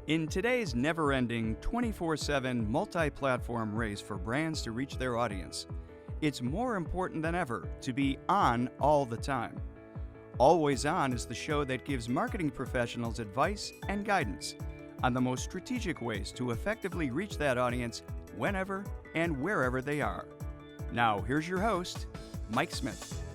In today's never-ending, 24/7 multi-platform race for brands to reach their audience, it's more important than ever to be on all the time. Always On is the show that gives marketing professionals advice and guidance on the most strategic ways to effectively reach that audience whenever and wherever they are. Now, here's your host, Mike Smith.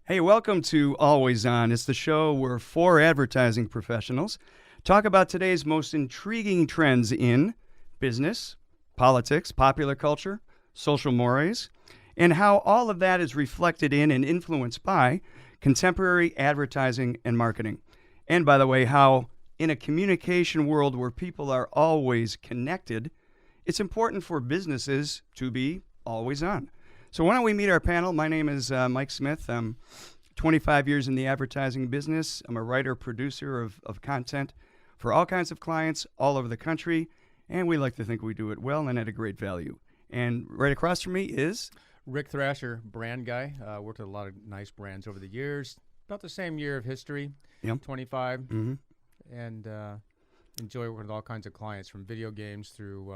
Hey, welcome to Always On. It's the show where four advertising professionals talk about today's most intriguing trends in business, politics, popular culture, social mores, and how all of that is reflected in and influenced by contemporary advertising and marketing. And by the way, how in a communication world where people are always connected, it's important for businesses to be always on. So why don't we meet our panel? My name is Mike Smith. I'm 25 years in the advertising business. I'm a writer, producer of content for all kinds of clients all over the country, and we like to think we do it well and at a great value. And right across from me is Rick Thrasher, brand guy. Worked at a lot of nice brands over the years. About the same year of history, 25. Mm-hmm. And enjoy working with all kinds of clients, from video games through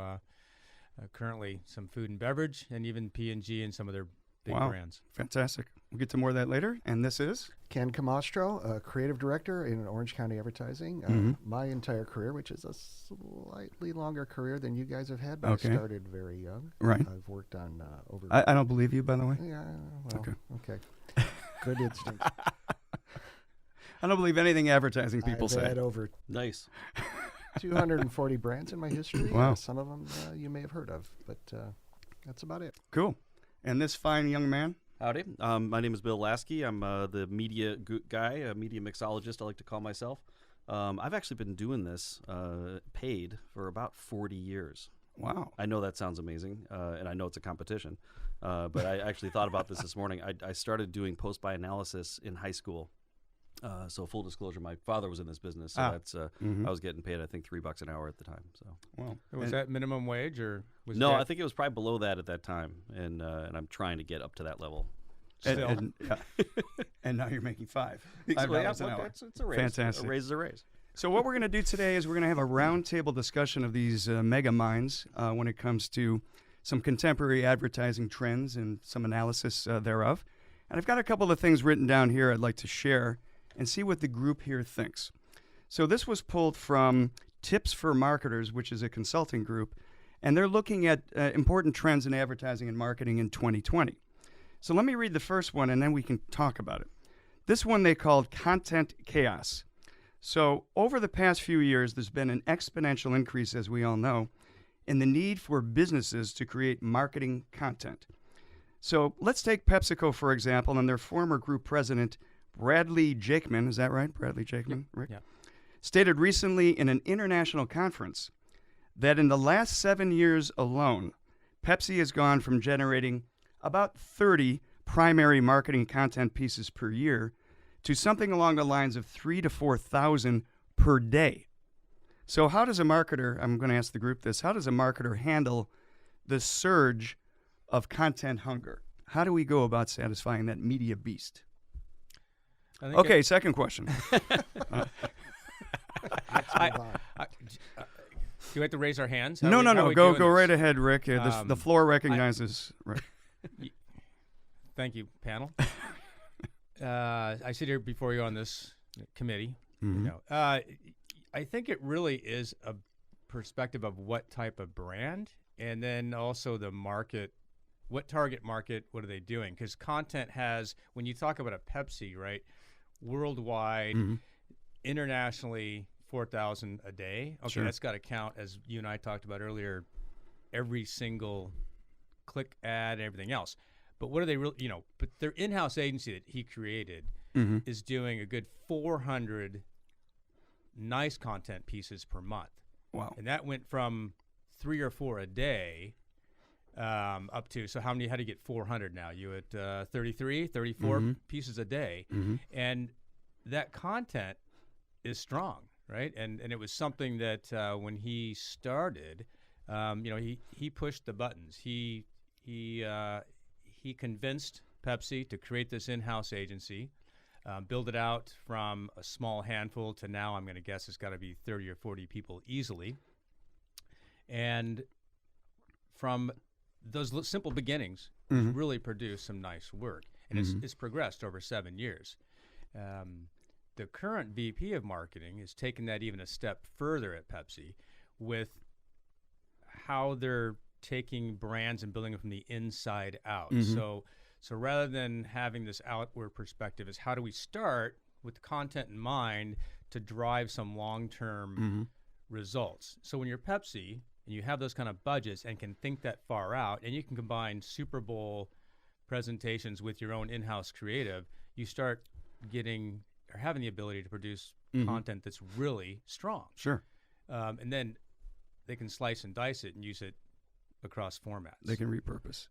currently some food and beverage, and even P&G and some of their big brands. Fantastic. We'll get to more of that later. And this is Ken Camastro, creative director in Orange County Advertising. My entire career, which is a slightly longer career than you guys have had, but I started very young. Right. I've worked on over... I don't believe you, by the way. Yeah, well, okay. Good instinct. I don't believe anything advertising people say. I've had over Nice. 240 brands in my history. Wow. Some of them you may have heard of, but that's about it. Cool. And this fine young man? Howdy. My name is Bill Lasky. I'm the media guy, a media mixologist, I like to call myself. I've actually been doing this paid for about 40 years. Wow. I know that sounds amazing, and I know it's a competition, but I actually thought about this morning. I started doing post-buy analysis in high school. So full disclosure, my father was in this business, so that's I was getting paid, I think, $3 an hour at the time. So, wow. Was that minimum wage or was no? I think it was probably below that at that time, and I'm trying to get up to that level. And now you're making $5 an hour. It's a raise. Fantastic. A raise is a raise. So what we're going to do today is we're going to have a roundtable discussion of these mega minds when it comes to some contemporary advertising trends and some analysis thereof. And I've got a couple of things written down here I'd like to share and see what the group here thinks. So this was pulled from Tips for Marketers, which is a consulting group, and they're looking at important trends in advertising and marketing in 2020. So let me read the first one, and then we can talk about it. This one they called Content Chaos. So over the past few years, there's been an exponential increase, as we all know, in the need for businesses to create marketing content. So let's take PepsiCo, for example, and their former group president, Bradley Jakeman, is that right? Bradley Jakeman, Rick? Yeah. Stated recently in an international conference that in the last 7 years alone, Pepsi has gone from generating about 30 primary marketing content pieces per year to something along the lines of 3,000 to 4,000 per day. So how does a marketer, I'm going to ask the group this, how does a marketer handle the surge of content hunger? How do we go about satisfying that media beast? Okay, second question. Do we have to raise our hands? No. Go right ahead, Rick. The floor recognizes. Right. Thank you, panel. I sit here before you on this committee. Mm-hmm. I think it really is a perspective of what type of brand, and then also the market. What target market? What are they doing? Because content has, when you talk about a Pepsi, right? Worldwide, internationally, 4,000 a day. Okay, that's got to count, as you and I talked about earlier, every single click ad and everything else. But what are they really, but their in-house agency that he created is doing a good 400 nice content pieces per month. Wow. And that went from 3 or 4 a day up to, so how do you get 400 now? You at 33, 34 pieces a day. And that content is strong, right? And it was something that when he started, he pushed the buttons. He convinced Pepsi to create this in-house agency. build it out from a small handful to now I'm going to guess it's got to be 30 or 40 people easily. And from those simple beginnings, really produced some nice work. And it's progressed over 7 years. The current VP of marketing is taking that even a step further at Pepsi with how they're taking brands and building them from the inside out. So rather than having this outward perspective, is how do we start with the content in mind to drive some long-term results? So when you're Pepsi and you have those kind of budgets and can think that far out, and you can combine Super Bowl presentations with your own in-house creative, you start getting or having the ability to produce content that's really strong. Sure. And then they can slice and dice it and use it across formats. They can repurpose.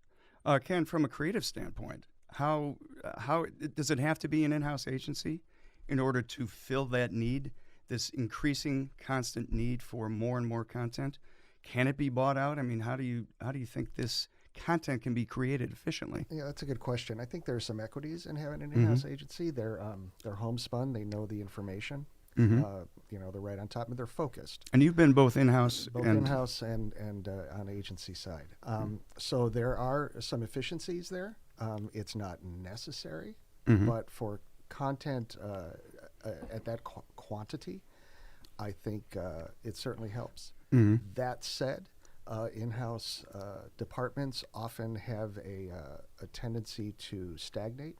Ken, from a creative standpoint, how does it have to be an in-house agency in order to fill that need, this increasing constant need for more and more content? Can it be bought out? I mean, how do you think this content can be created efficiently? Yeah, that's a good question. I think there's some equities in having an in-house agency. They're homespun. They know the information. They're right on top, and they're focused. And you've been both in-house and on agency side. So there are some efficiencies there. It's not necessary, but for content at that quantity, I think it certainly helps. That said, in-house departments often have a tendency to stagnate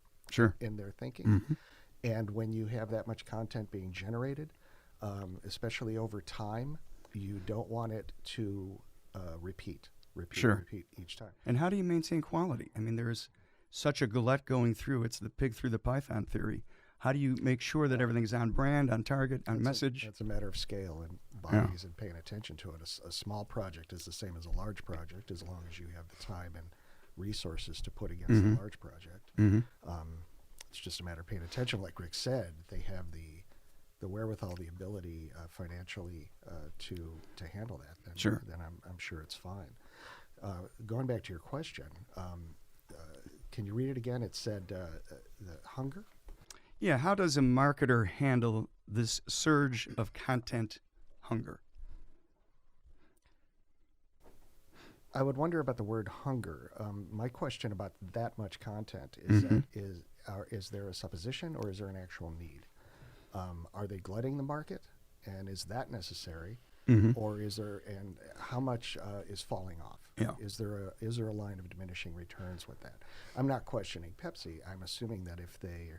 in their thinking. And when you have that much content being generated, especially over time, you don't want it to repeat each time. And how do you maintain quality? I mean, there's such a glut going through. It's the pig through the python theory. How do you make sure that everything's on brand, on target, on message? It's a matter of scale and bodies and paying attention to it. A small project is the same as a large project as long as you have the time and resources to put against the large project. It's just a matter of paying attention. Like Rick said, they have the wherewithal, the ability financially to handle that. Then I'm sure it's fine. Going back to your question, can you read it again? It said the hunger. Yeah, how does a marketer handle this surge of content hunger? I would wonder about the word hunger. My question about that much content is is there a supposition or is there an actual need? Are they glutting the market, and is that necessary, or is there, and how much is falling off? Yeah. Is there a line of diminishing returns with that? I'm not questioning Pepsi. I'm assuming that if they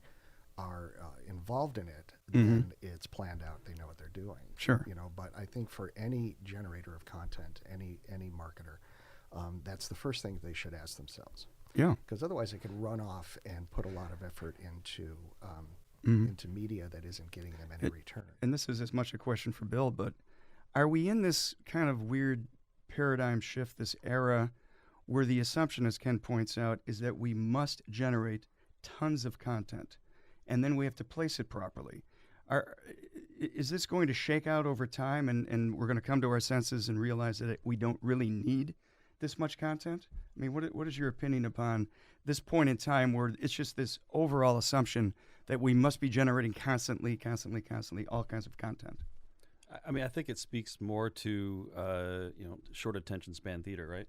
are involved in it, then it's planned out. They know what they're doing. Sure. But I think for any generator of content, any marketer, that's the first thing they should ask themselves. Yeah. Because otherwise, they can run off and put a lot of effort into media that isn't getting them any return. And this is as much a question for Bill, but are we in this kind of weird paradigm shift, this era where the assumption, as Ken points out, is that we must generate tons of content and then we have to place it properly? Is this going to shake out over time and we're going to come to our senses and realize that we don't really need this much content? I mean, what is your opinion upon this point in time where it's just this overall assumption that we must be generating constantly, all kinds of content? I mean, I think it speaks more to short attention span theater, right?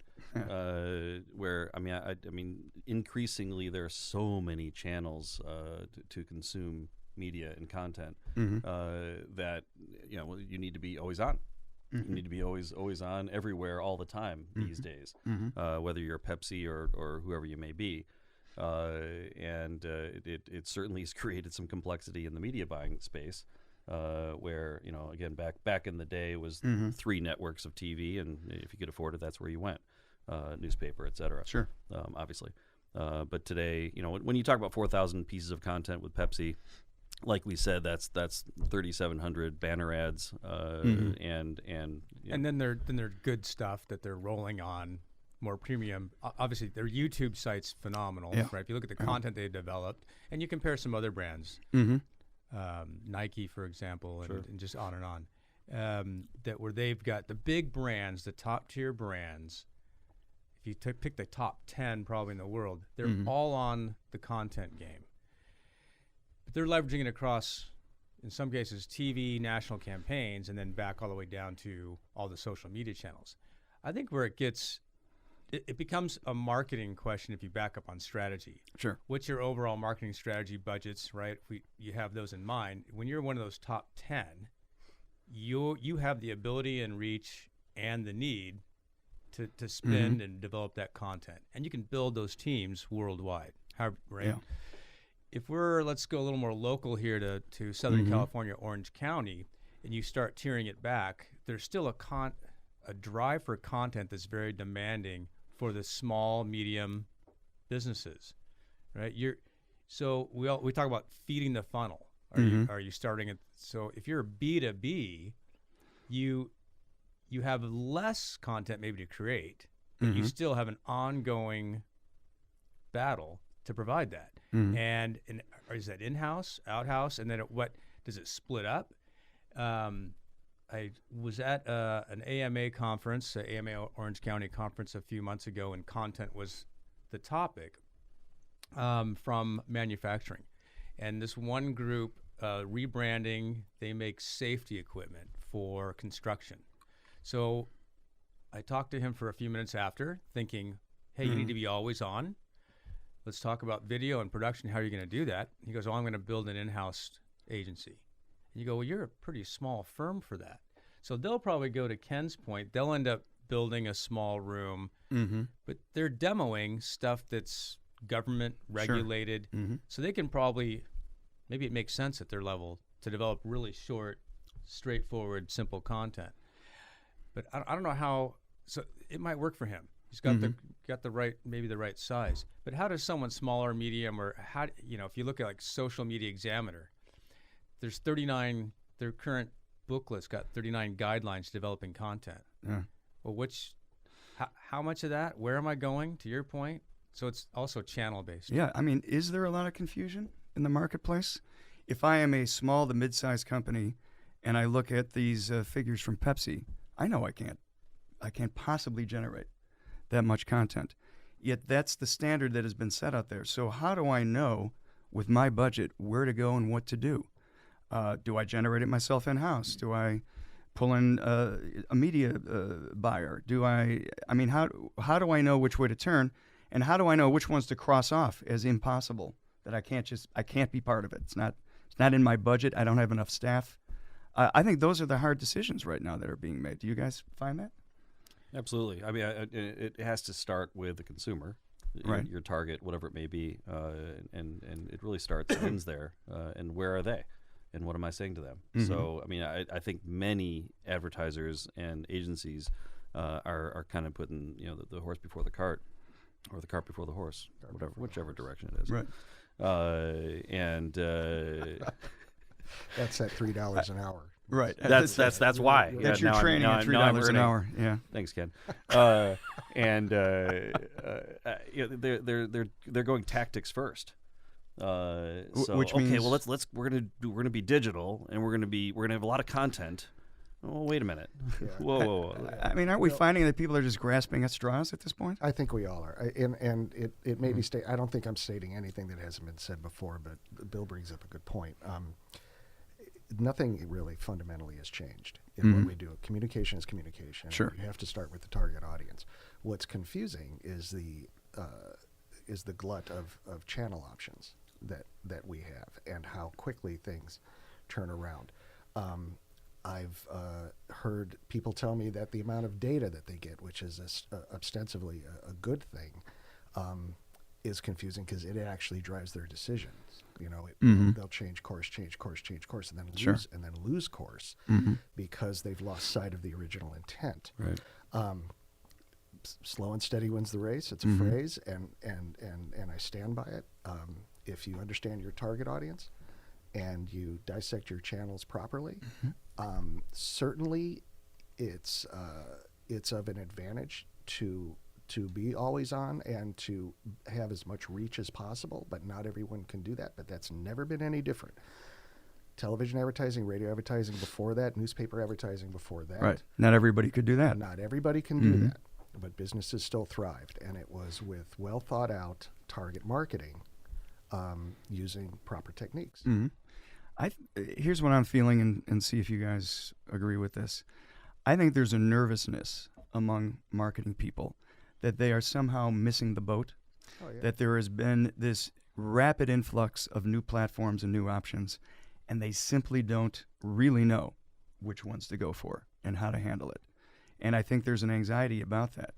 Where I mean, increasingly there are so many channels to consume media and content that you need to be always on. You need to be always on everywhere all the time these days, whether you're Pepsi or whoever you may be. And it certainly has created some complexity in the media buying space. Where again back in the day was 3 networks of TV, and if you could afford it, that's where you went, newspaper, etc. Sure, obviously. But today, when you talk about 4,000 pieces of content with Pepsi, like we said, that's 3,700 banner ads, and then they're good stuff that they're rolling on. More premium. Obviously, their YouTube site's phenomenal, right? If you look at the content they've developed, and you compare some other brands. Nike, for example, and just on and on, that where they've got the big brands, the top tier brands. If you pick the top 10 probably in the world, they're all on the content game. but they're leveraging it across, in some cases, TV, national campaigns, and then back all the way down to all the social media channels. I think where it becomes a marketing question if you back up on strategy. Sure. What's your overall marketing strategy budgets, right? You have those in mind. When you're one of those top 10, you have the ability and reach and the need to spend and develop that content. And you can build those teams worldwide, right? Yeah. If let's go a little more local here to Southern California, Orange County, and you start tiering it back, there's still a drive for content that's very demanding for the small, medium businesses, right? So we talk about feeding the funnel. Are you starting at, so if you're B2B, you have less content maybe to create, but you still have an ongoing battle to provide that. And is that in-house, out-house, and then what does it split up? I was at an AMA conference, AMA Orange County conference a few months ago, and content was the topic from manufacturing. And this one group, rebranding, they make safety equipment for construction. So I talked to him for a few minutes after, thinking, hey, you need to be always on. Let's talk about video and production. How are you going to do that? He goes, I'm going to build an in-house agency. And you go, well, you're a pretty small firm for that. So they'll probably go to Ken's point. They'll end up building a small room, but they're demoing stuff that's government regulated. So they can probably, maybe it makes sense at their level to develop really short, straightforward, simple content. But I don't know how, so it might work for him. He's got the right, maybe the right size. But how does someone smaller, medium, or if you look at like Social Media Examiner, there's 39, their current booklet's got 39 guidelines developing content. Yeah. Well, how much of that, where am I going, to your point? So it's also channel based. Yeah, I mean, is there a lot of confusion in the marketplace? If I am a small to mid-sized company and I look at these figures from Pepsi, I know I can't possibly generate that much content. Yet that's the standard that has been set out there. So how do I know with my budget where to go and what to do? Do I generate it myself in-house? Do I pull in a media buyer? How do I know which way to turn? And how do I know which ones to cross off as impossible, that I can't be part of it? It's not in my budget. I don't have enough staff. I think those are the hard decisions right now that are being made. Do you guys find that? Absolutely. I mean, it has to start with the consumer, right? Your target, whatever it may be, and it really starts and ends there. And where are they? And what am I saying to them? So, I mean, I think many advertisers and agencies are kind of putting the horse before the cart, or the cart before the horse, whichever direction it is. Right. That's at $3 an hour. Right. That's why. That's your training at $3 an hour. Yeah. Thanks, Ken. They're going tactics first. Which means, well, we're gonna be digital, and we're gonna have a lot of content. Oh, wait a minute. Yeah. Whoa. I mean, aren't we finding that people are just grasping at straws at this point? I think we all are. And it may be I don't think I'm stating anything that hasn't been said before, but Bill brings up a good point. Nothing really fundamentally has changed in what we do. Communication is communication. Sure. You have to start with the target audience. What's confusing is the glut of channel options that we have, and how quickly things turn around. I've heard people tell me that the amount of data that they get, which is ostensibly a good thing, is confusing because it actually drives their decisions. They'll change course, and then lose course because they've lost sight of the original intent. Right. Slow and steady wins the race. It's a phrase, and I stand by it. If you understand your target audience and you dissect your channels properly, certainly it's of an advantage to be always on and to have as much reach as possible, but not everyone can do that. But that's never been any different. Television advertising, radio advertising before that, newspaper advertising before that. Right. Not everybody could do that. Not everybody can do that, but businesses still thrived, and it was with well thought out target marketing using proper techniques. Mm-hmm. Here's what I'm feeling, and see if you guys agree with this. I think there's a nervousness among marketing people that they are somehow missing the boat, that there has been this rapid influx of new platforms and new options, and they simply don't really know which ones to go for and how to handle it. And I think there's an anxiety about that.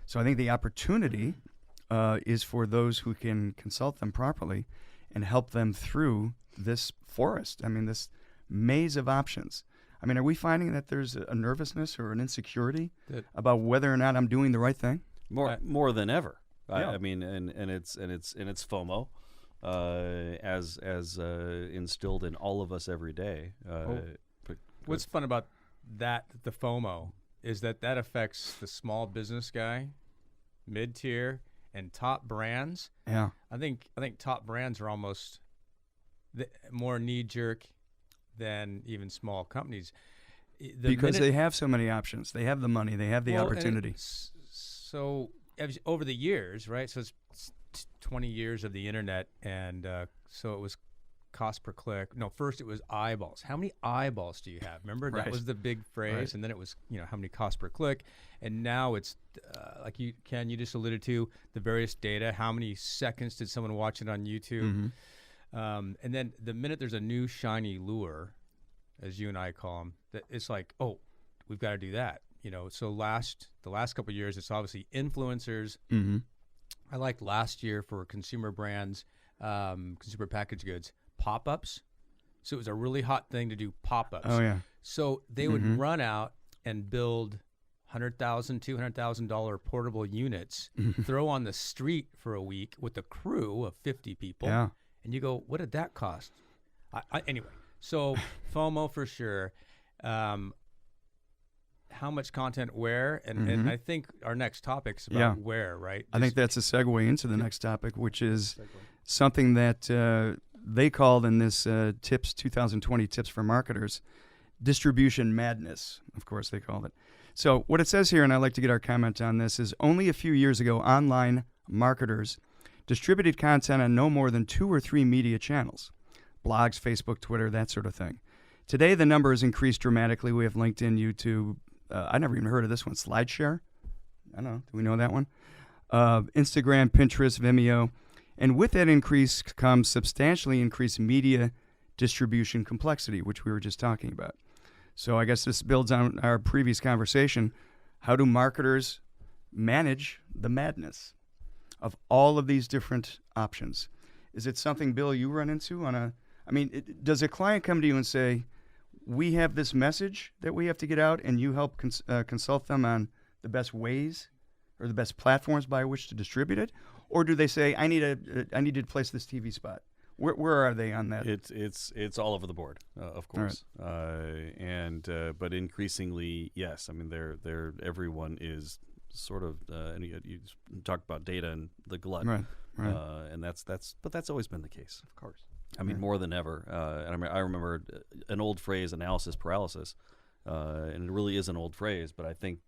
So I think the opportunity is for those who can consult them properly and help them through this forest. I mean, this maze of options. I mean, are we finding that there's a nervousness or an insecurity about whether or not I'm doing the right thing? More than ever. Yeah. I mean, and it's FOMO, as instilled in all of us every day. What's fun about that, the FOMO, is that affects the small business guy, mid-tier, and top brands. Yeah. I think top brands are almost more knee-jerk than even small companies. Because they have so many options. They have the money. They have the opportunity. So over the years, right? So it's 20 years of the internet, and so it was cost per click. No, first it was eyeballs. How many eyeballs do you have? Remember, that was the big phrase. Right. And then it was, how many cost per click. And now it's like you just alluded to, the various data. How many seconds did someone watch it on YouTube? Mm-hmm. And then the minute there's a new shiny lure, as you and I call them, that it's like, oh, we've got to do that. So the last couple of years, it's obviously influencers. Mm-hmm. I liked last year for consumer brands, consumer packaged goods, pop-ups. So it was a really hot thing to do pop-ups. Oh, yeah. So they would run out and build $100,000, $200,000 portable units, throw on the street for a week with a crew of 50 people. Yeah. And you go, what did that cost? Anyway, so FOMO for sure. How much content where? And I think our next topic's about where, right? I think that's a segue into the next topic, which is something that they called in this 2020 Tips for Marketers, distribution madness, of course they called it. So what it says here, and I'd like to get our comment on this, is only a few years ago, online marketers distributed content on no more than 2 or 3 media channels, blogs, Facebook, Twitter, that sort of thing. Today, the number has increased dramatically. We have LinkedIn, YouTube. I never even heard of this one, SlideShare. I don't know. Do we know that one? Instagram, Pinterest, Vimeo. And with that increase comes substantially increased media distribution complexity, which we were just talking about. So I guess this builds on our previous conversation. How do marketers manage the madness of all of these different options? Is it something, Bill, you run into does a client come to you and say, we have this message that we have to get out, and you help consult them on the best ways or the best platforms by which to distribute it? Or do they say, I need to place this TV spot? Where are they on that? It's all over the board, of course. Right. But increasingly, yes. I mean, everyone is sort of, and you talk about data and the glut, right. And that's always been the case, Of course. I mean, more than ever. And I remember an old phrase, analysis paralysis, and it really is an old phrase. But I think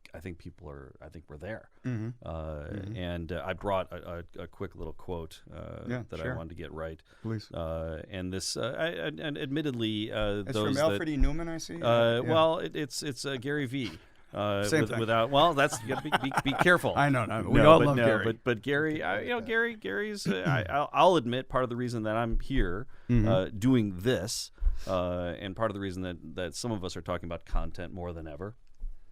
we're there. Mm-hmm. And I brought a quick little quote that I wanted to get right. Please. And this, and admittedly, it's those from Alfred E. Newman, I see. Well, it's Gary V. Same thing. That's you gotta be careful. I know. We all love Gary. But Gary, Gary's. I'll admit part of the reason that I'm here doing this, and part of the reason that some of us are talking about content more than ever,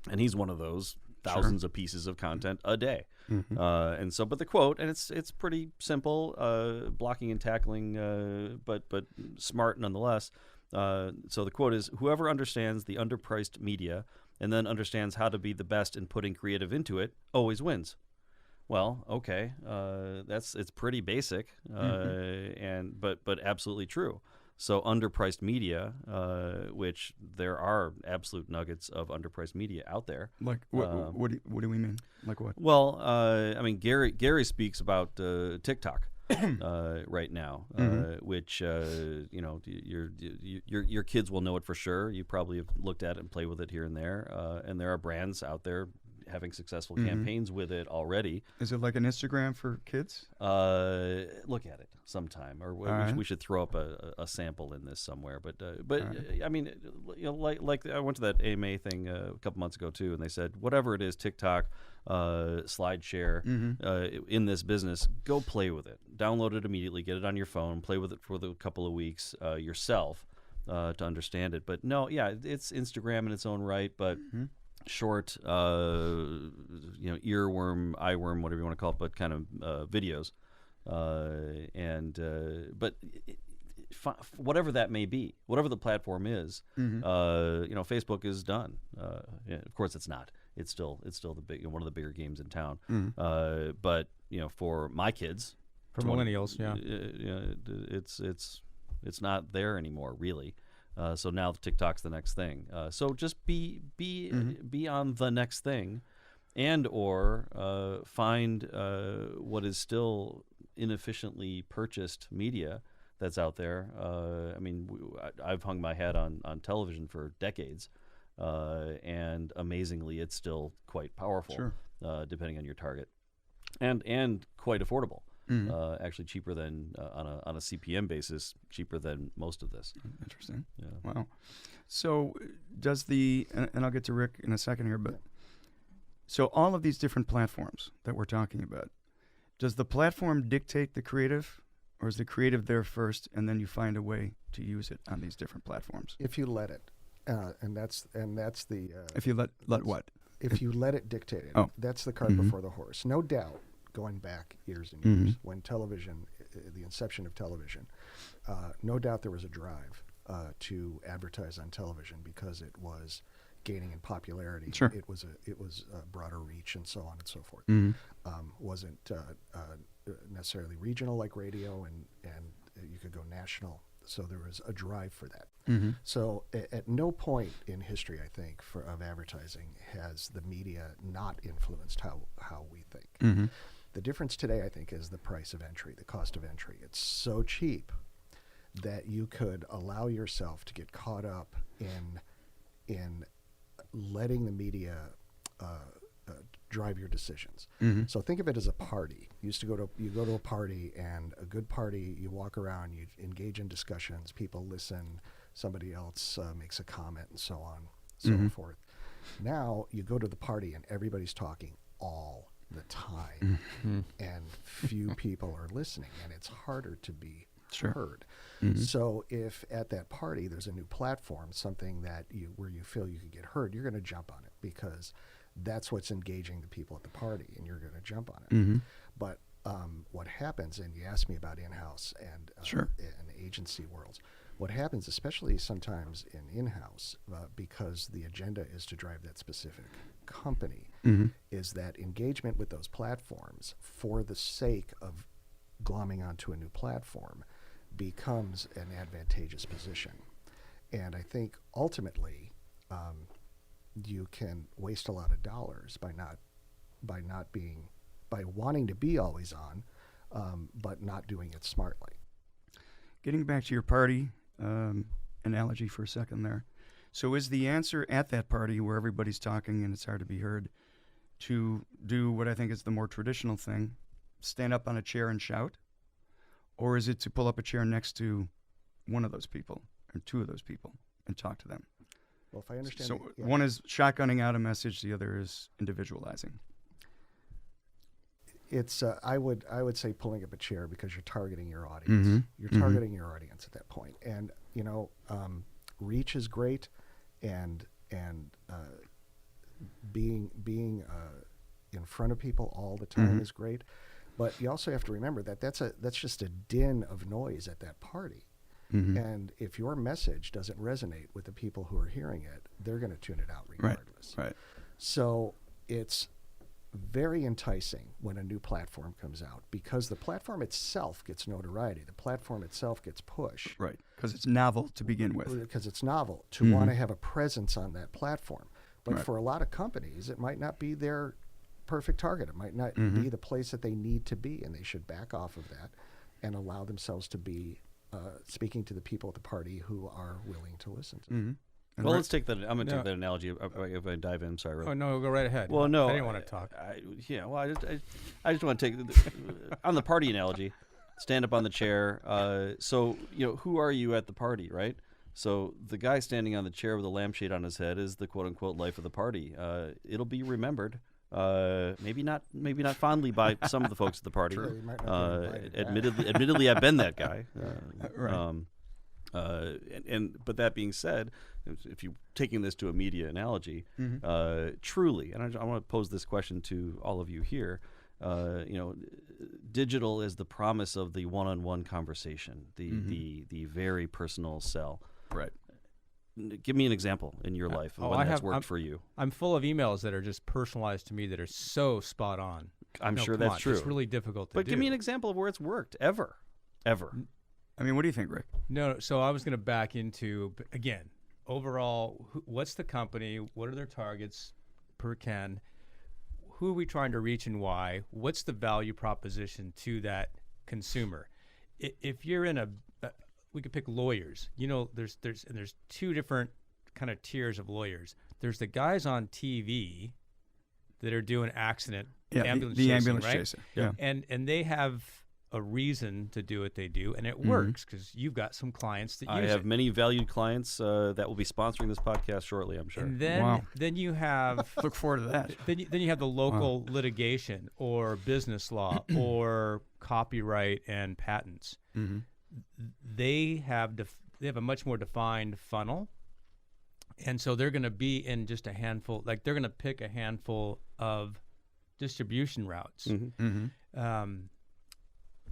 and he's one of those thousands of pieces of content a day. And so, but the quote, and it's pretty simple, blocking and tackling, but smart nonetheless. So the quote is, "Whoever understands the underpriced media and then understands how to be the best in putting creative into it, always wins." Well, okay, it's pretty basic, but absolutely true. So underpriced media, which there are absolute nuggets of underpriced media out there. Like what do we mean? Like what? Well, I mean, Gary speaks about TikTok. Right now, which your kids will know it for sure. You probably have looked at it and played with it here and there. And there are brands out there having successful campaigns with it already. Is it like an Instagram for kids? Look at it sometime, or we should throw up a sample in this somewhere. But I mean, like I went to that AMA thing a couple months ago too, and they said whatever it is, TikTok, SlideShare, in this business, go play with it. Download it immediately, get it on your phone, play with it for a couple of weeks yourself to understand it. But no, yeah, it's Instagram in its own right, but short, earworm, eyeworm, whatever you want to call it, but kind of videos, but whatever that may be, whatever the platform is, Facebook is done. Of course, it's not. It's still the big one of the bigger games in town. But for my kids, For millennials, it's not there anymore, really. So now TikTok's the next thing. So just be on the next thing, and or find what is still inefficiently purchased media that's out there. I mean, I've hung my hat on television for decades, and amazingly, it's still quite powerful, depending on your target, and quite affordable. Actually cheaper than on a CPM basis, cheaper than most of this. Interesting. Yeah. Wow. So does and I'll get to Rick in a second here, but so all of these different platforms that we're talking about, does the platform dictate the creative, or is the creative there first and then you find a way to use it on these different platforms? If you let it, and that's the if you let what? If you let it dictate it, that's the cart before the horse. No doubt. Going back years and years, when television, the inception of television, no doubt there was a drive to advertise on television because it was gaining in popularity. Sure. It was a broader reach and so on and so forth. Wasn't necessarily regional like radio, and you could go national. So there was a drive for that. So at no point in history, I think, of advertising has the media not influenced how we think. The difference today, I think, is the price of entry, the cost of entry. It's so cheap that you could allow yourself to get caught up in letting the media drive your decisions. So think of it as a party. You go to a party, and a good party, you walk around, you engage in discussions, people listen, somebody else makes a comment, and so on, so forth. Now you go to the party, and everybody's talking all the time, and few people are listening, and it's harder to be heard. So if at that party there's a new platform, something that where you feel you could get heard, you're going to jump on it because that's what's engaging the people at the party, and you're going to jump on it. But what happens, and you asked me about in-house and agency worlds, what happens, especially sometimes in in-house, because the agenda is to drive that specific company, is that engagement with those platforms for the sake of glomming onto a new platform becomes an advantageous position. And I think ultimately you can waste a lot of dollars by wanting to be always on, but not doing it smartly. Getting back to your party analogy for a second there. So is the answer at that party where everybody's talking and it's hard to be heard to do what I think is the more traditional thing, stand up on a chair and shout? Or is it to pull up a chair next to one of those people or two of those people and talk to them? Well, if I understand, so one is shotgunning out a message, the other is individualizing. It's I would say pulling up a chair, because you're targeting your audience. You're targeting your audience at that point, and reach is great, and being in front of people all the time is great, but you also have to remember that that's just a din of noise at that party. And if your message doesn't resonate with the people who are hearing it, they're going to tune it out regardless. Right. So it's very enticing when a new platform comes out, because the platform itself gets notoriety. The platform itself gets push. Right, because it's novel to begin with. Because it's novel to want to have a presence on that platform. But for a lot of companies, it might not be their perfect target. It might not be the place that they need to be, and they should back off of that and allow themselves to be speaking to the people at the party who are willing to listen to them. And Well, Rick- let's take that. I'm going to No. take that analogy. If I dive in, sorry. Rick. Oh no, go right ahead. Well, no, I didn't want to talk. Yeah, well, I just want to take on the party analogy. Stand up on the chair. So who are you at the party, right? So the guy standing on the chair with a lampshade on his head is the quote unquote life of the party. It'll be remembered. Maybe not fondly by some of the folks at the party. True, you might not be invited back. Admittedly, I've been that guy. Right. But that being said, if you're taking this to a media analogy, truly, and I want to pose this question to all of you here, digital is the promise of the one-on-one conversation, the very personal sell. Right. Give me an example in your life of when that's worked for you. I'm full of emails that are just personalized to me that are so spot on. I'm No, sure come that's on, true. It's really difficult to But do. give me an example of where it's worked ever. I mean, what do you think, Rick? No, so I was going to back into, again, overall, what's the company? What are their targets per Ken? Who are we trying to reach and why? What's the value proposition to that consumer? If you're in we could pick lawyers. There's two different kind of tiers of lawyers. There's the guys on TV that are doing accident ambulance the chasing, ambulance right? chaser. Yeah. And they have a reason to do what they do, and it works because you've got some clients that I use have it. many valued clients that will be sponsoring this podcast shortly, I'm sure. And then, Wow. then you have Look forward to that. then you have the local litigation or business law or copyright and patents. Mm-hmm. They have a much more defined funnel, and so they're going to be in just a handful. Like they're going to pick a handful of distribution routes.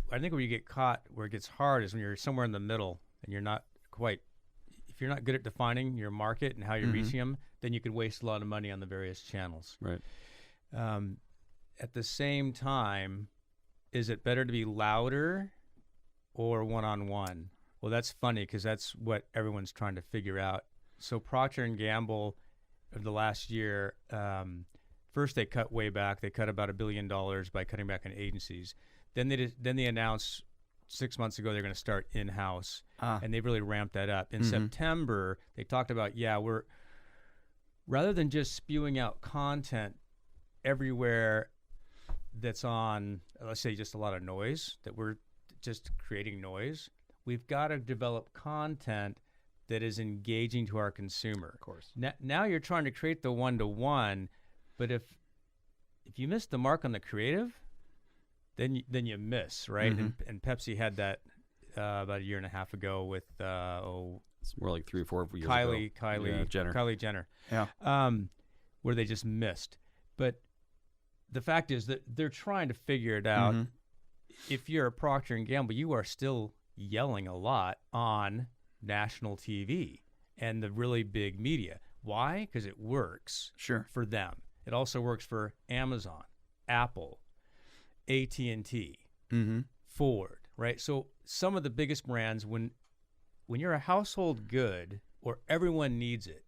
I think where you get caught, where it gets hard, is when you're somewhere in the middle and you're not quite. If you're not good at defining your market and how you're reaching them, then you could waste a lot of money on the various channels. Right. At the same time, is it better to be louder or one-on-one? Well, that's funny because that's what everyone's trying to figure out. So Procter & Gamble, of the last year, first they cut way back. They cut about $1 billion by cutting back on agencies. Then they announced 6 months ago they're going to start in-house, and they really ramped that up. In September, they talked about, we're rather than just spewing out content everywhere that's on, let's say, just a lot of noise, that we're just creating noise, we've got to develop content that is engaging to our consumer. Of course. Now you're trying to create the one-to-one, but if you miss the mark on the creative, then you miss, right? And Pepsi had that about a year and a half ago with It's more like 3 or 4 years Kylie ago. Jenner. Kylie Jenner. Yeah. Where they just missed. But the fact is that they're trying to figure it out. If you're a Procter & Gamble, you are still yelling a lot on national TV and the really big media. Why? Because it works for them. It also works for Amazon, Apple, AT&T, Ford, right? So some of the biggest brands, when you're a household good or everyone needs it,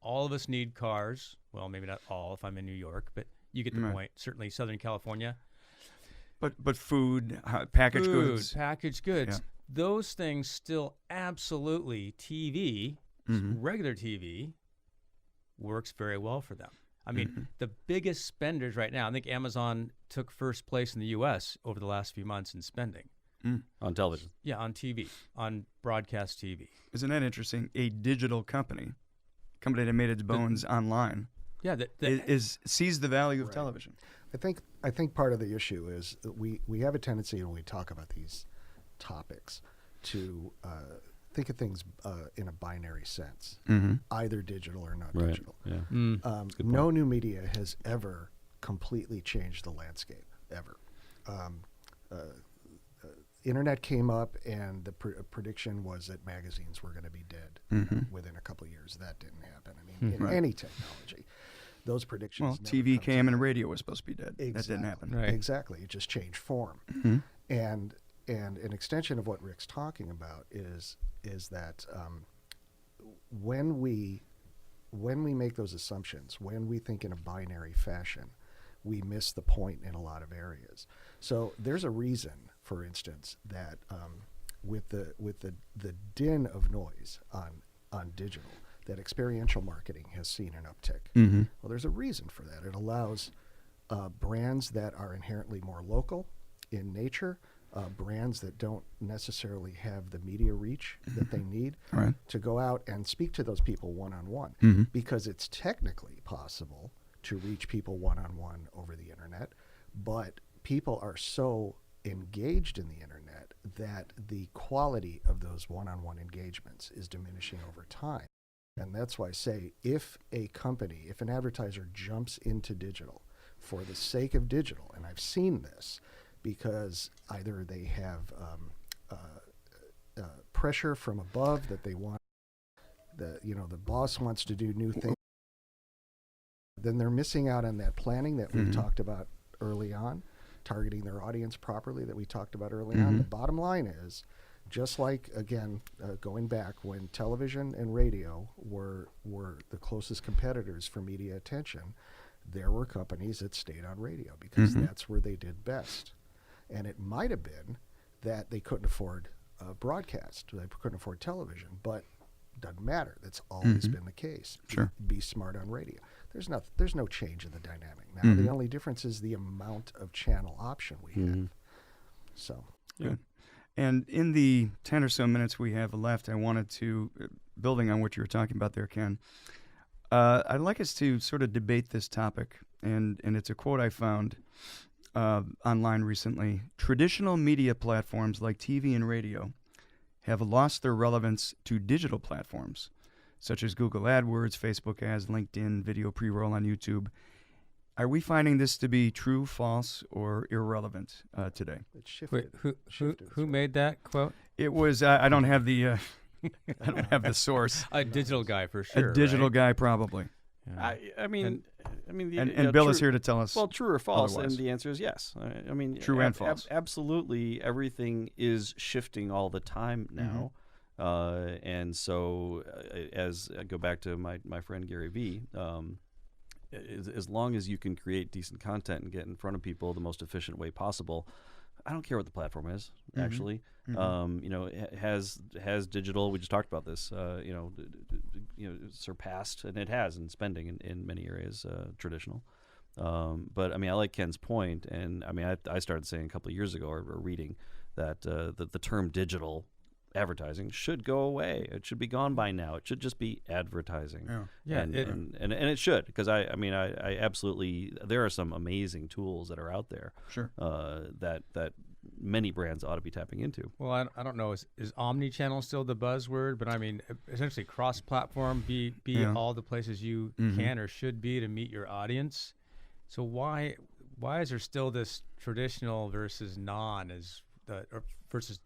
all of us need cars. Well, maybe not all if I'm in New York, but you get the point. Certainly Southern California. But food, packaged goods. Packaged goods. Those things still absolutely TV, regular TV, works very well for them. I mean, the biggest spenders right now, I think Amazon took first place in the U.S. over the last few months in spending. On television. Yeah, on TV, on broadcast TV. Isn't that interesting? A digital company that made its bones online, sees the value of television. I think part of the issue is that we have a tendency when we talk about these topics to think of things in a binary sense, either digital or not digital. Yeah. No new media has ever completely changed the landscape, ever. Internet came up, and the prediction was that magazines were going to be dead within a couple of years. That didn't happen. I mean, in any technology, those predictions. Well, never TV come came true. and radio was supposed to be dead. Exactly. That didn't happen. Right. Exactly. It just changed form. And an extension of what Rick's talking about is that when we make those assumptions, when we think in a binary fashion, we miss the point in a lot of areas. So there's a reason, for instance, that with the din of noise on digital, that experiential marketing has seen an uptick. Mm-hmm. Well, there's a reason for that. It allows brands that are inherently more local in nature, brands that don't necessarily have the media reach that they need, Right. to go out and speak to those people one-on-one, Mm-hmm. because it's technically possible to reach people one-on-one over the internet, but people are so engaged in the internet that the quality of those one-on-one engagements is diminishing over time. And that's why I say, if an advertiser jumps into digital for the sake of digital, and I've seen this, because either they have pressure from above that they want, the boss wants to do new things, then they're missing out on that planning that we've talked about early on, targeting their audience properly that we talked about early on. The bottom line is, just like, again, going back when television and radio were the closest competitors for media attention, there were companies that stayed on radio because that's where they did best. And it might have been that they couldn't afford broadcast, they couldn't afford television, but doesn't matter. That's always been the case. Sure. Be smart on radio. There's no change in the dynamic now. The only difference is the amount of channel option we have. So Good. And in the 10 or so minutes we have left, I wanted to, building on what you were talking about there, Ken, I'd like us to sort of debate this topic. And it's a quote I found online recently. Traditional media platforms like TV and radio have lost their relevance to digital platforms, such as Google AdWords, Facebook ads, LinkedIn, video pre-roll on YouTube. Are we finding this to be true, false, or irrelevant today? it shifted. Wait, shifted. who made that quote? It was. I don't have the. I don't have the source. A digital guy for sure. A digital right? guy, probably. Yeah. I mean, And Bill is here to tell us. Well, true or false, otherwise. and the answer is yes. I mean, True and false. Absolutely, everything is shifting all the time now, and so as I go back to my friend Gary Vee, as long as you can create decent content and get in front of people the most efficient way possible, I don't care what the platform is. Actually, has digital. We just talked about this. Surpassed, and it has in spending in many areas, traditional. But I mean, I like Ken's point, and I mean, I started saying a couple of years ago, or reading that the term digital advertising should go away. It should be gone by now. It should just be advertising. Yeah, and it should, because I absolutely, there are some amazing tools that are out there. Sure. That many brands ought to be tapping into. Well, I don't know. Is omni-channel still the buzzword? But I mean, essentially cross-platform, be all the places you can or should be to meet your audience. So why is there still this traditional versus non versus?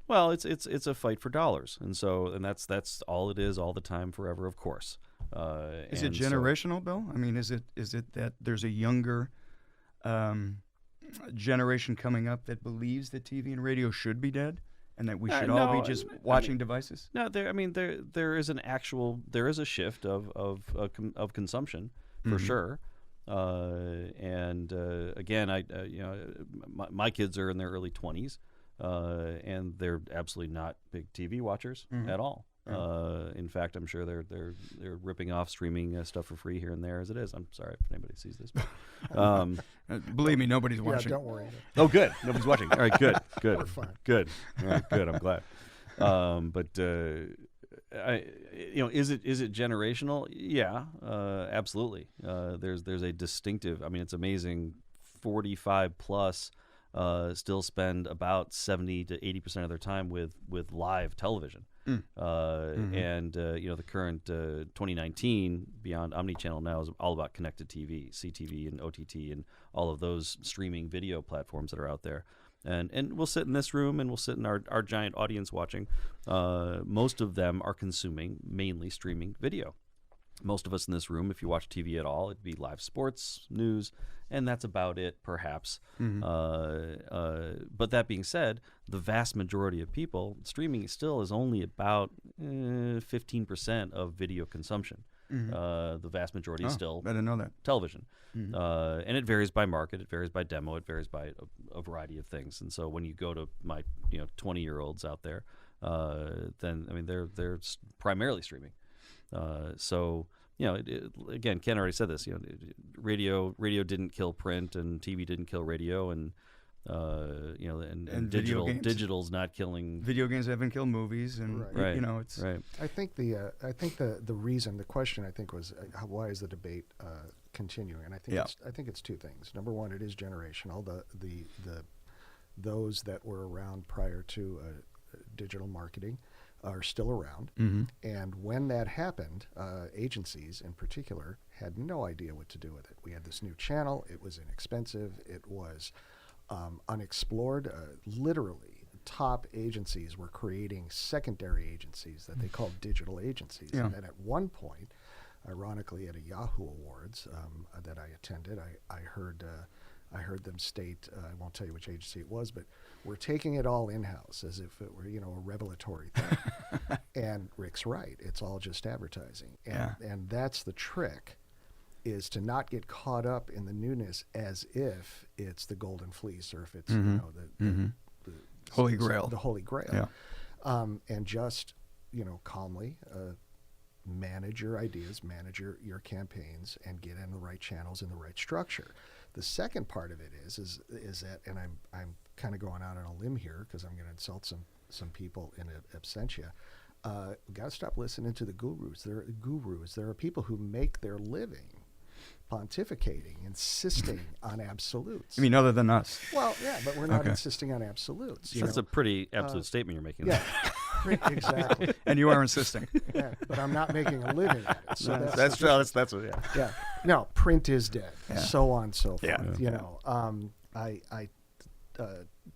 Well, it's a fight for dollars, and that's all it is, all the time, forever, of course. Is it generational, Bill? I mean, is it that there's a younger generation coming up that believes that TV and radio should be dead, and that we should all be just watching devices? No, there is a shift of consumption for sure. And again, my kids are in their early 20s. And they're absolutely not big TV watchers at all. In fact, I'm sure they're ripping off streaming stuff for free here and there as it is. I'm sorry if anybody sees this. But, believe me, nobody's Yeah, watching. don't worry. oh, good. Nobody's watching. All right, good. We're fine. Good. All right, good. I'm glad. Is it generational? Yeah, absolutely. There's a distinctive. I mean, it's amazing. 45 plus. Still spend about 70 to 80% of their time with live television. And the current 2019 beyond omnichannel now is all about connected TV, CTV and OTT and all of those streaming video platforms that are out there. And we'll sit in this room and we'll sit in our giant audience watching. Most of them are consuming mainly streaming video. Most of us in this room, if you watch TV at all, it'd be live sports, news, and that's about it, perhaps. But that being said, the vast majority of people, streaming still is only about 15% of video consumption. The vast majority is still I didn't know that. television. And it varies by market, it varies by demo, it varies by a variety of things. And so when you go to my 20-year-olds out there, then I mean they're primarily streaming. So again, Ken already said this. Radio didn't kill print, and TV didn't kill radio, and and video games. digital's not killing. Video games haven't killed movies, and Right. it's Right. I think the reason, the question I think was why is the debate continuing? And I think it's two things. Number one, it is generational. Those that were around prior to digital marketing are still around, and when that happened, agencies in particular had no idea what to do with it. We had this new channel. It was inexpensive. It was unexplored. Literally, top agencies were creating secondary agencies that they called digital agencies. Yeah. And then at one point, ironically, at a Yahoo Awards that I attended, I heard them state, I won't tell you which agency it was, but we're taking it all in-house as if it were, a revelatory thing. And Rick's right. It's all just advertising. And that's the trick, is to not get caught up in the newness as if it's the golden fleece or if it's, the Holy Grail. The Holy Grail. Yeah. And just, calmly manage your ideas, manage your campaigns, and get in the right channels in the right structure. The second part of it is that, and I'm kind of going out on a limb here because I'm going to insult some people in absentia. We got to stop listening to the gurus. There are people who make their living pontificating, insisting on absolutes. I mean, other than us. Well, yeah, but we're not insisting on absolutes. That's a pretty absolute statement you're making. Yeah, exactly. And you are insisting. Yeah, but I'm not making a living at it. So That's true. That's what. Yeah. yeah. No, print is dead. Yeah. So on and so forth. Yeah. I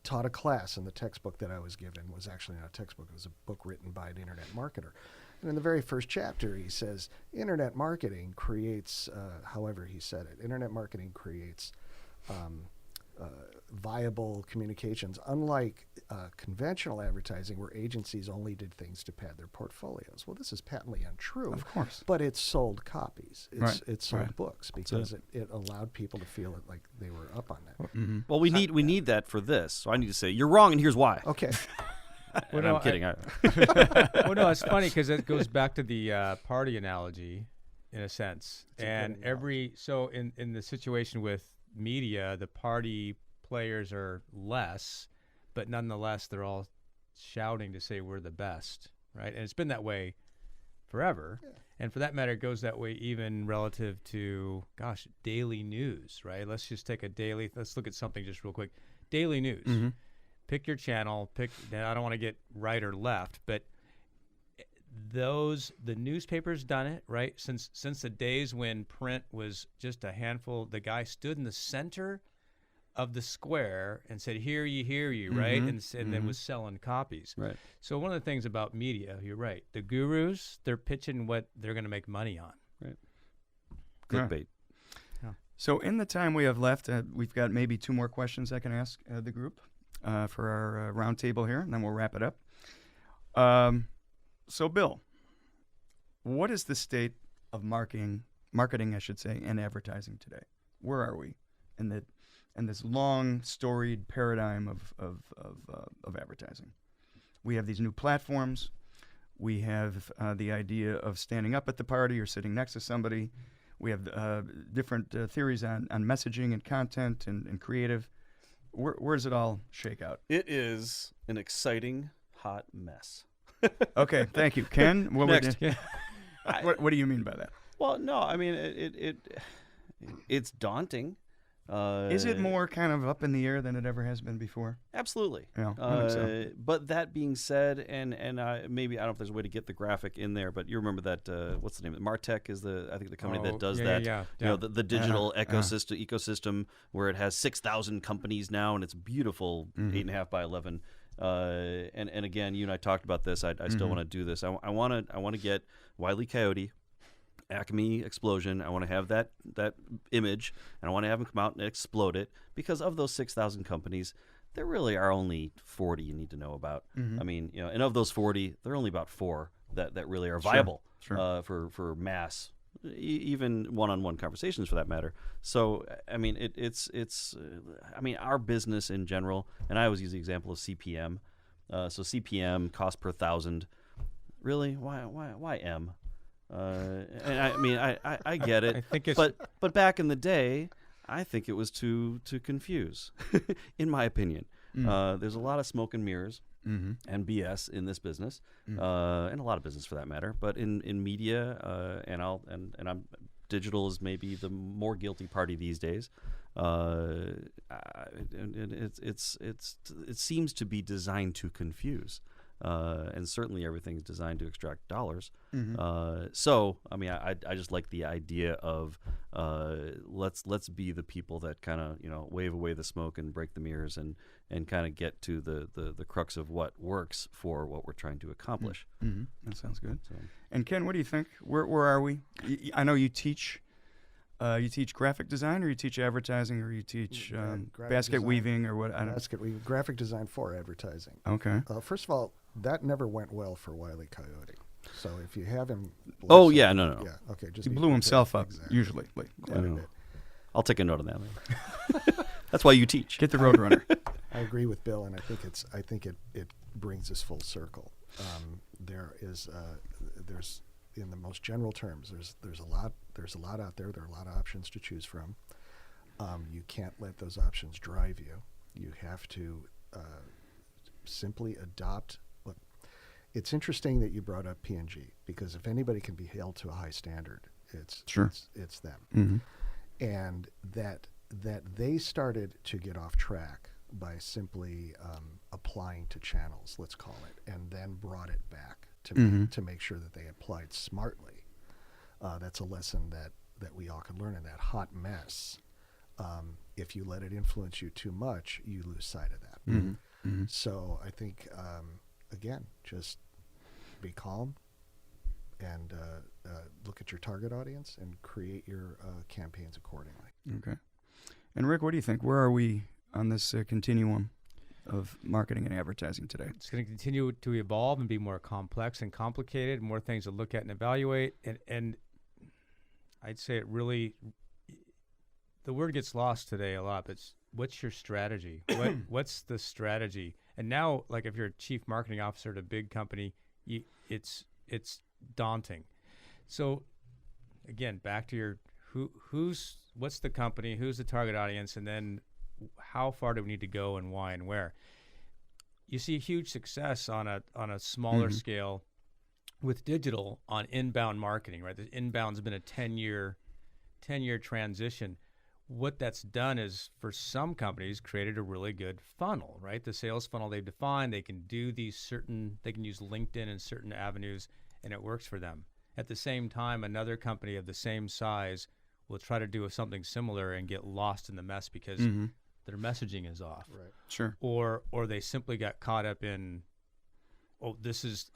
taught a class, and the textbook that I was given was actually not a textbook. It was a book written by an internet marketer. And in the very first chapter, he says, internet marketing creates, however he said it, internet marketing creates viable communications, unlike conventional advertising where agencies only did things to pad their portfollios. Well, this is patently untrue. Of course. But it sold copies. It sold Right. books because it allowed people to feel it like they were up on that. Well, we need that for this. So I need to say you're wrong, and here's why. Okay. And I'm kidding. Well, no, it's funny because it goes back to the party analogy, in a sense. And in the situation with media, the party players are less, but nonetheless, they're all shouting to say we're the best, right? And it's been that way forever. Yeah. And for that matter, it goes that way even relative to, daily news, right? Let's just take let's look at something just real quick. Daily news. Mm-hmm. Pick your channel. I don't want to get right or left, but the newspapers done it, right? Since the days when print was just a handful, the guy stood in the center of the square and said, hear you, right? And then was selling copies. Right. So one of the things about media, you're right, the gurus, they're pitching what they're going to make money on. Right. Clickbait. Yeah. So in the time we have left, we've got maybe two more questions I can ask the group for our roundtable here, and then we'll wrap it up. So, Bill, what is the state of marketing, I should say, and advertising today? Where are we in this long, storied paradigm of advertising? We have these new platforms. We have the idea of standing up at the party or sitting next to somebody. We have different theories on messaging and content and creative. Where does it all shake out? It is an exciting, hot mess. Okay, thank you. Ken, Next. What do you mean by that? Well, no, I mean, it's daunting. Is it more kind of up in the air than it ever has been before? Absolutely. Yeah, I think so. But that being said, and maybe, I don't know if there's a way to get the graphic in there, but you remember that, what's the name? Martech is I think the company that does that. Yeah. You know, the digital ecosystem where it has 6,000 companies now, and it's beautiful, 8.5 by 11. And again, you and I talked about this. I still want to do this. I want to get Wile E. Coyote, Acme Explosion. I want to have that image, and I want to have them come out and explode it, because of those 6,000 companies, there really are only 40 you need to know about. I mean, and of those 40, there are only about 4 that really are viable for mass, even one-on-one conversations for that matter. So, I mean, it's I mean, our business in general, and I always use the example of CPM. So CPM, cost per thousand. Really, why M? And I mean, I get it. I think it's But back in the day, I think it was to confuse, in my opinion. There's a lot of smoke and mirrors and BS in this business, and a lot of business for that matter. But in media, and digital is maybe the more guilty party these days. It seems to be designed to confuse. And certainly everything's designed to extract dollars. So, I mean, I just like the idea of let's be the people that kind of wave away the smoke and break the mirrors and kind of get to the crux of what works for what we're trying to accomplish. That sounds good. So. And Ken, what do you think? Where are we? I know you teach. You teach graphic design, or you teach advertising, or you teach basket design, weaving, or what? I don't. Basket weaving, graphic design for advertising. Okay. First of all, that never went well for Wile E. Coyote. So if you have him, Oh yeah, no. yeah, okay, just He be blew himself up exactly. usually. Quite a bit. I'll take a note of that later. That's why you teach. Get the Roadrunner. I agree with Bill, and I think it brings us full circle. There's in the most general terms, there's a lot out there. There are a lot of options to choose from. You can't let those options drive you. You have to simply adopt. Look, it's interesting that you brought up P&G, because if anybody can be held to a high standard, it's them. And that they started to get off track by simply applying to channels, let's call it, and then brought it back to make sure that they applied smartly. That's a lesson that we all can learn in that hot mess. If you let it influence you too much, you lose sight of that. So I think, again, just be calm and look at your target audience and create your campaigns accordingly. Okay. And Rick, what do you think? Where are we on this continuum of marketing and advertising today? It's going to continue to evolve and be more complex and complicated, more things to look at and evaluate. And I'd say it really, the word gets lost today a lot, but what's your strategy? What's the strategy? And now, like if you're a chief marketing officer at a big company, it's daunting. So again, back to your what's the company, who's the target audience, and then how far do we need to go and why and where? You see huge success on a smaller scale with digital on inbound marketing, right? The inbound's been a 10-year transition. What that's done is, for some companies, created a really good funnel, right? The sales funnel they've defined, they can do they can use LinkedIn in certain avenues, and it works for them. At the same time, another company of the same size will try to do something similar and get lost in the mess because their messaging is off. Right. Sure. Or they simply got caught up in,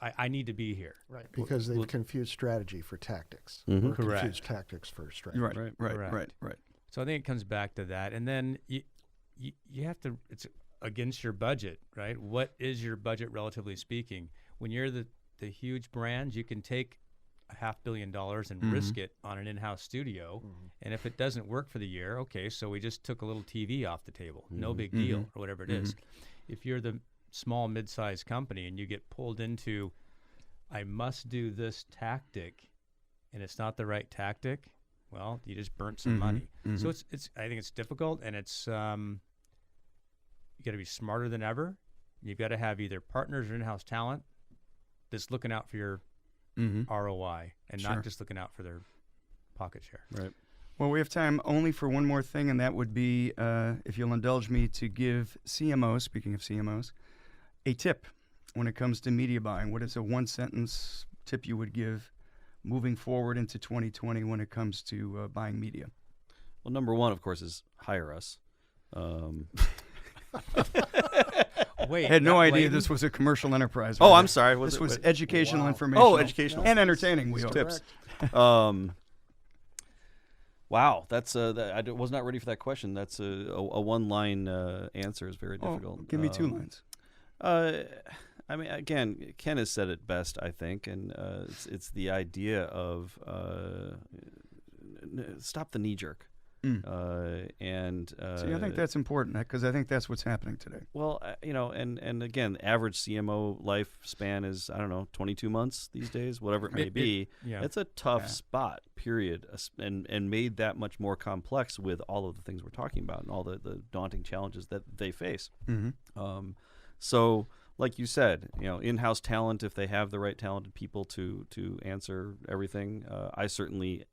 I need to be here. Right. Because they've confused strategy for tactics. Mhm. Or Correct. confused tactics for strategy. Right. So I think it comes back to that. And then you have to, it's against your budget, right? What is your budget, relatively speaking? When you're the huge brands, you can take $500 million and risk it on an in-house studio. And if it doesn't work for the year, okay, so we just took a little TV off the table. No big deal, or whatever it is. If you're the small, mid-sized company and you get pulled into, I must do this tactic, and it's not the right tactic, well, you just burnt some money. So it's I think it's difficult, and it's you got to be smarter than ever. You've got to have either partners or in-house talent that's looking out for your ROI and not just looking out for their pocket share. Right. Well, we have time only for one more thing, and that would be, if you'll indulge me, to give CMOs, speaking of CMOs, a tip when it comes to media buying. What is a one-sentence tip you would give moving forward into 2020 when it comes to buying media? Well, number one, of course, is hire us. Wait, I had no idea blatant? this was a commercial enterprise. Oh, right? I'm sorry. This was it? educational information. Oh, educational. And entertaining. We hope. Tips. Wow, that's I was not ready for that question. That's a one-line answer is very difficult. Oh, give me 2 lines. I mean, again, Ken has said it best, I think, and it's the idea of stop the knee jerk. And See, I think that's important because I think that's what's happening today. well, and again, average CMO lifespan is, I don't know, 22 months these days, whatever it may be. yeah. It's a tough spot, period, and made that much more complex with all of the things we're talking about and all the daunting challenges that they face. So, like you said, in-house talent, if they have the right talented people to answer everything. I certainly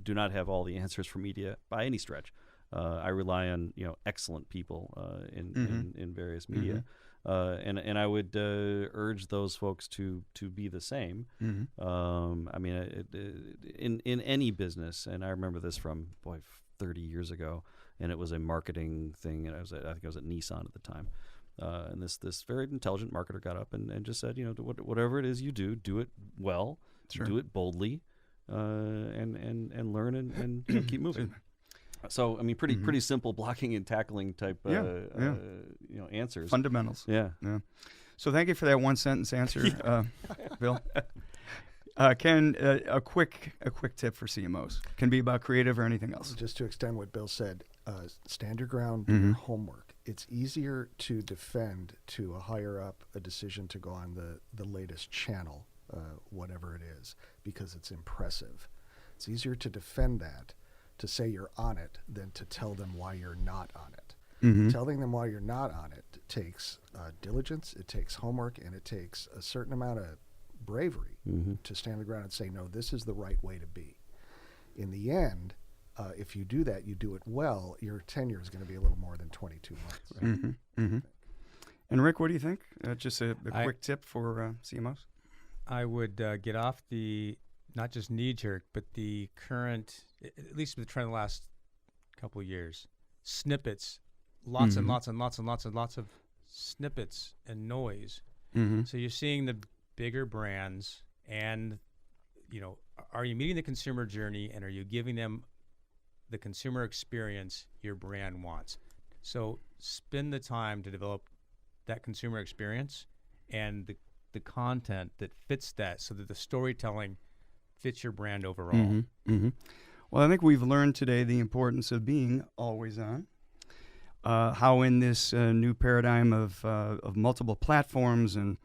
do not have all the answers for media by any stretch. I rely on excellent people in various media, and I would urge those folks to be the same. I mean, in any business, and I remember this from 30 years ago, and it was a marketing thing, and I think I was at Nissan at the time. And this very intelligent marketer got up and just said, whatever it is you do it well, do it boldly, and learn and keep moving. So I mean, pretty simple blocking and tackling type answers. Fundamentals. Yeah. So thank you for that one sentence answer, Bill. Ken, a quick tip for CMOs can be about creative or anything else. Just to extend what Bill said, stand your ground, do your homework. It's easier to defend to a higher up a decision to go on the latest channel, whatever it is, because it's impressive. It's easier to defend that, to say you're on it, than to tell them why you're not on it. Telling them why you're not on it takes diligence, it takes homework, and it takes a certain amount of bravery to stand your ground and say, no, this is the right way to be. In the end, if you do that, you do it well, your tenure is going to be a little more than 22 months. Right? And Rick, what do you think? Just a quick tip for CMOs? I would get off the not just knee-jerk, but the current, at least the trend of the last couple of years, snippets, lots and lots and lots and lots and lots of snippets and noise. So you're seeing the bigger brands, and are you meeting the consumer journey, and are you giving them the consumer experience your brand wants? So spend the time to develop that consumer experience and the content that fits that, so that the storytelling fits your brand overall. Well, I think we've learned today the importance of being always on. How in this new paradigm of multiple platforms and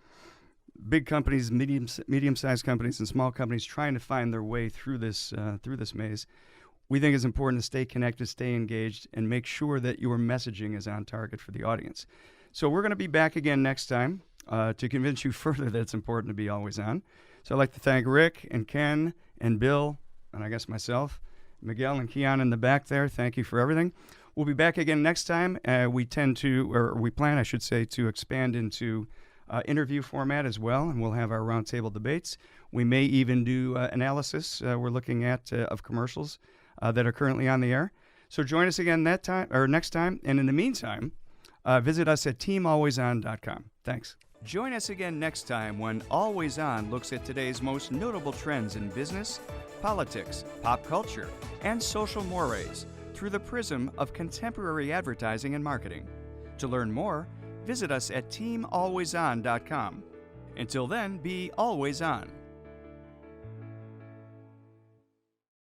big companies, medium-sized companies, and small companies trying to find their way through this maze, we think it's important to stay connected, stay engaged, and make sure that your messaging is on target for the audience. So we're going to be back again next time to convince you further that it's important to be always on. So I'd like to thank Rick and Ken and Bill, and I guess myself, Miguel and Keon in the back there. Thank you for everything. We'll be back again next time. We plan, to expand into interview format as well, and we'll have our roundtable debates. We may even do analysis we're looking at of commercials that are currently on the air. So join us again next time. And in the meantime, visit us at teamalwayson.com. Thanks. Join us again next time when Always On looks at today's most notable trends in business, politics, pop culture, and social mores through the prism of contemporary advertising and marketing. To learn more, visit us at teamalwayson.com. Until then, be always on.